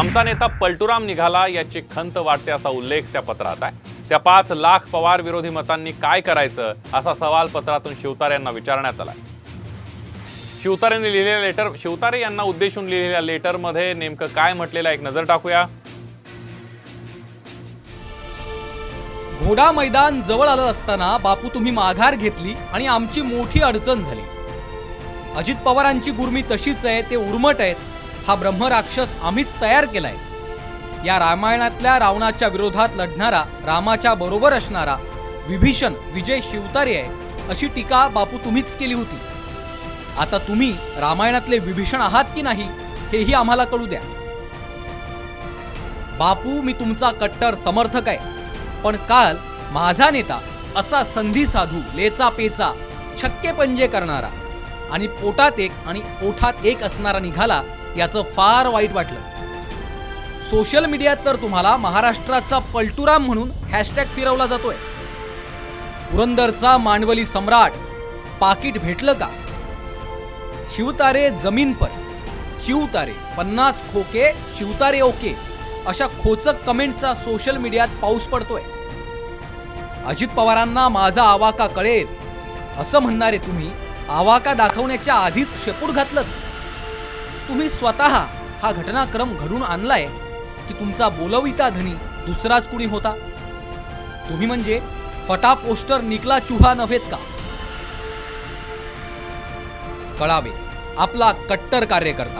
आमचा नेता पलटूराम निघाला याची खंत वाटते असा उल्लेख त्या पत्रात आहे। त्या 5 लाख पवार विरोधी मतांनी काय करायचं असा सवाल पत्रातून शिवतारे यांना विचारण्यात आला। शिवतारेंनी लिहिलेल्या लेटर, शिवतारे यांना उद्देशून लिहिलेल्या लेटरमध्ये नेमकं काय म्हटलेलं आहे एक नजर टाकूया। घोडा मैदान जवळ आलं असताना बापू तुम्ही माघार घेतली आणि आमची मोठी अडचण झाली। अजित पवारांची गुरमी तशीच आहे, ते उर्मट आहेत। हा ब्रह्मराक्षस आम्हीच तयार केलाय। या रामायणातल्या रावणाच्या विरोधात लढणारा, रामाच्या बरोबर असणारा विभीषण विजय शिवतारे आहे अशी टीका बापू तुम्हीच केली होती। आता तुम्ही रामायणातले विभीषण आहात की नाही हेही आम्हाला कळू द्या। बापू मी तुमचा कट्टर समर्थक आहे, पण काल माझा नेता असा संधी साधू, लेचा पेचा, छक्के पंजे करणारा आणि पोटात एक आणि ओठात एक असणारा निघाला याचं फार वाईट वाटलं। सोशल मीडियात तर तुम्हाला महाराष्ट्राचा पलटूराम म्हणून हॅशटॅग फिरवला जातोय। पुरंदरचा मांडवली सम्राट, पाकिट भेटलं का? शिवतारे जमीन पर, शिवतारे 50 खोके, शिवतारे ओके अशा खोचक कमेंटचा सोशल मीडियात पाऊस पडतोय। अजित पवारांना माझा आवाका कळेल असं म्हणणारे तुम्ही आवाका दाखवण्याच्या आधीच शेपूट घातलं। तुम्ही स्वतः हा घटनाक्रम घडून आणलाय की तुमचा बोलविता धनी दुसराच कुणी होता? तुम्ही म्हणजे फटा पोस्टर निकला चुहा नव्हेत का? कळावे आपला कट्टर कार्यकर्ता।